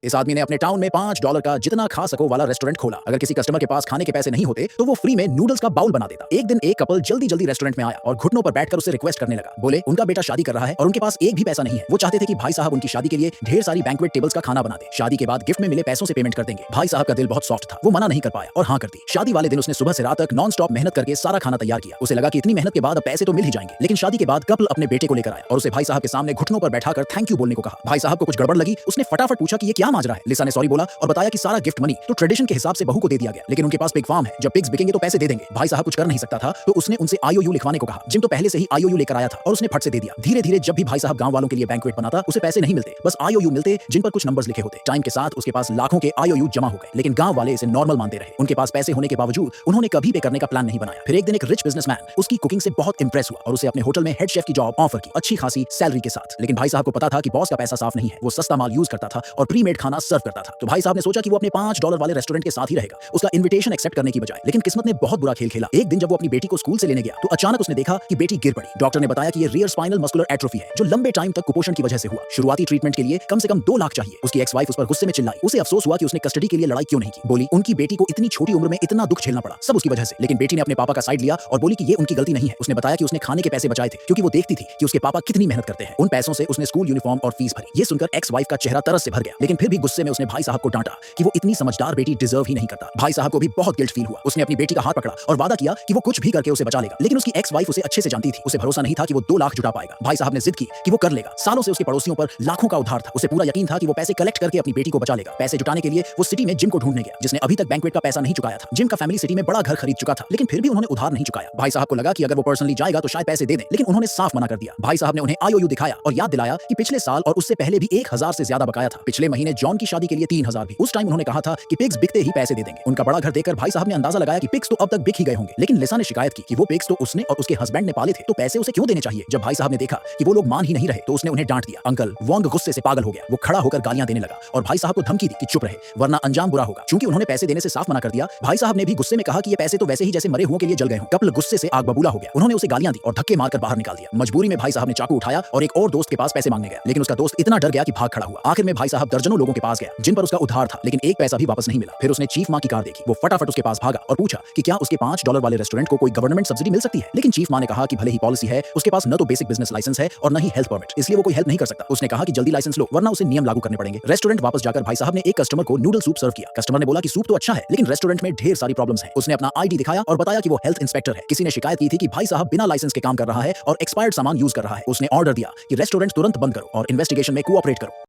इस आदमी ने अपने टाउन में $5 का जितना खा सको वाला रेस्टोरेंट खोला। अगर किसी कस्टमर के पास खाने के पैसे नहीं होते तो वो फ्री में नूडल्स का बाउल बना देता। एक दिन एक कपल जल्दी जल्दी रेस्टोरेंट में आया और घुटनों पर बैठकर उसे रिक्वेस्ट करने लगा। बोले उनका बेटा शादी कर रहा है और उनके पास एक भी पैसा नहीं है। वो चाहते थे कि भाई साहब उनकी शादी के लिए ढेर सारी बैंक्वेट टेबल्स का खाना बना दे। शादी के बाद गिफ्ट में मिले पैसों से पेमेंट कर देंगे। भाई साहब का दिल बहुत सॉफ्ट था, वो मना नहीं कर पाया और हाँ कर दी। शादी वाले दिन उसने सुबह से रात तक नॉन स्टॉप मेहनत करके सारा खाना तैयार किया। उसे लगा कि इतनी मेहनत के बाद अब पैसे तो मिल ही जाएंगे। लेकिन शादी के बाद कपल अपने बेटे को लेकर आया और उसे भाई साहब के सामने घुटनों पर बैठाकर थैंक यू बोलने को कहा। भाई साहब को कुछ गड़बड़ लगी। उसने फटाफट पूछा कि ये क्या माजरा है। लिसा ने सॉरी बोला और बताया कि सारा गिफ्ट मनी तो ट्रेडिशन के हिसाब से बहू को दे दिया गया, लेकिन उनके पास पिग फार्म है, जब पिग्स बिकेंगे तो पैसे दे देंगे। भाई साहब कुछ कर नहीं सकता था तो उसने उनसे आईओयू लिखवाने को कहा। जिम तो पहले से ही आईओयू लेकर आया था और उसने फट से दे दिया। धीरे धीरे जब भी भाई साहब गांव वालों के लिए बैंक्वेट बनाता उसे पैसे नहीं मिलते, बस आईओयू मिलते जिन पर कुछ नंबर्स लिखे होते। टाइम के साथ उसके पास लाखों के आईओयू जमा हो गए, लेकिन गांव वाले इसे नॉर्मल मानते रहे। उनके पास पैसे होने के बावजूद उन्होंने कभी पे करने का प्लान नहीं बनाया। फिर एक दिन एक रिच बिजनेसमैन उसकी कुकिंग से बहुत इंप्रेस हुआ और उसे अपने होटल में हेड शेफ की जॉब ऑफर की, अच्छी खासी सैलरी के साथ। लेकिन भाई साहब को पता था कि बॉस का पैसा साफ नहीं है, वो सस्ता माल यूज करता था और प्रीमेड खाना सर्व करता था। तो भाई साहब ने सोचा कि वो अपने $5 वाले रेस्टोरेंट के साथ ही रहेगा, उसका इन्विटेशन एक्सेप्ट करने की बजाय। लेकिन किस्मत ने बहुत बुरा खेल खेला। एक दिन जब वो अपनी बेटी को स्कूल से लेने गया तो अचानक उसने देखा कि बेटी गिर पड़ी। डॉक्टर ने बताया कि ये रियर स्पाइनल मस्कुलर एट्रोफी है, जो लंबे टाइम तक कुपोषण की वजह से हुआ। शुरुआती ट्रीटमेंट के लिए कम से कम 2 लाख चाहिए। उसकी एक्स वाइफ उस पर गुस्से में चिल्लाई। उसे अफसोस हुआ कि उसने कस्टडी के लिए लड़ाई क्यों नहीं की। बोली उनकी बेटी को इतनी छोटी उम्र में इतना दुख झेलना पड़ा, सब उसकी वजह से। लेकिन बेटी ने अपने पापा का साइड लिया और बोली कि ये उनकी गलती नहीं है। उसने बताया कि उसने खाने के पैसे बचाए थे क्योंकि वो देखती थी कि उसके पापा कितनी मेहनत करते हैं। उन पैसों से उसने स्कूल यूनिफॉर्म और फीस भरी। ये सुनकर एक्स वाइफ का चेहरा तरस से भर गया, लेकिन फिर भी गुस्से में उसने भाई साहब को डांटा कि वो इतनी समझदार बेटी डिजर्व ही नहीं करता। भाई साहब को भी बहुत गिल्ट फील हुआ। उसने अपनी बेटी का हाथ पकड़ा और वादा किया कि वो कुछ भी करके उसे बचा लेगा। लेकिन उसकी एक्स वाइफ उसे अच्छे से जानती थी, उसे भरोसा नहीं था कि वो 2 लाख जुटा पाएगा। भाई साहब ने जिद की कि वो कर लेगा। सालों से उसके पड़ोसियों पर लाखों का उधार था, उसे पूरा यकीन था कि वो पैसे कलेक्ट करके अपनी बेटी को बचा लेगा। पैसे जुटाने के लिए वो सिटी में जिम को ढूंढने गया, जिसने अभी तक बैंक्वेट का पैसा नहीं चुकाया था। जिम का फैमिली सिटी में बड़ा घर खरीद चुका था, लेकिन फिर भी उन्होंने उधार नहीं चुकाया। भाई साहब को लगा कि अगर वो पर्सनली जाएगा तो शायद पैसे दे दें, लेकिन उन्होंने साफ मना कर दिया। भाई साहब ने उन्हें आईओयू दिखाया और याद दिलाया कि पिछले साल और उससे पहले भी 1000 से ज्यादा बकाया था। पिछले महीने जॉन की शादी के लिए 3000 भी। उस टाइम उन्होंने कहा था कि पिग्स बिकते ही पैसे दे देंगे। उनका बड़ा घर देखकर भाई साहब ने अंदाजा लगाया कि पिग्स तो अब तक बिक ही गए होंगे। लेकिन लिसा ने शिकायत की कि वो पिग्स तो उसने और उसके हस्बैंड ने पाले थे, तो पैसे उसे क्यों देने चाहिए। जब भाई साहब ने देखा कि वो लोग मान ही नहीं रहे तो उसने उन्हें डांट दिया। अंकल वोंग गुस्से से पागल हो गया। वो खड़ा होकर गालियां देने लगा और भाई साहब को धमकी दी कि चुप रहे वरना अंजाम बुरा होगा। चूंकि उन्होंने पैसे देने से साफ मना कर दिया, भाई साहब ने भी गुस्से में कहा कि ये पैसे तो वैसे ही जैसे मरे हुओं के लिए जल गए हों। कपल गुस्से से आग बबूला हो गया। उन्होंने उसे गालियां दी और धक्के मारकर बाहर निकाल दिया। मजबूरी में भाई साहब ने चाकू उठाया और एक और दोस्त के पास पैसे मांगने गया, लेकिन उसका दोस्त इतना डर गया कि भाग खड़ा हुआ। आखिर में भाई साहब दर्जनों लोगों के पास गया जिन पर उसका उधार था, लेकिन एक पैसा भी वापस नहीं मिला। फिर उसने चीफ मां की कार देखी। वो फटाफट उसके पास भागा और पूछा कि क्या उसके $5 वाले रेस्टोरेंट को कोई गवर्नमेंट सब्सिडी मिल सकती है। लेकिन चीफ मां ने कहा कि भले ही पॉलिसी है, उसके पास न तो बेसिक बिजनेस लाइसेंस है और न ही हेल्थ परमिट, इसलिए वो कोई हेल्प नहीं कर सकता। उसने कहा कि जल्दी लाइसेंस लो वरना उसे नियम लागू करने पड़ेंगे। रेस्टोरेंट वापस जाकर भाई साहब ने एक कस्टमर को नूडल सूप सर्व किया। कस्टमर ने बोला कि सूप तो अच्छा है, लेकिन रेस्टोरेंट में ढेर सारी प्रॉब्लम्स हैं। उसने अपना आईडी दिखाया और बताया कि वो हेल्थ इंस्पेक्टर है। किसी ने शिकायत की थी कि भाई साहब बिना लाइसेंस के काम कर रहा है और एक्सपायर्ड सामान यूज कर रहा है। उसने ऑर्डर दिया कि रेस्टोरेंट तुरंत बंद करो और इन्वेस्टिगेशन में कोऑपरेट करो।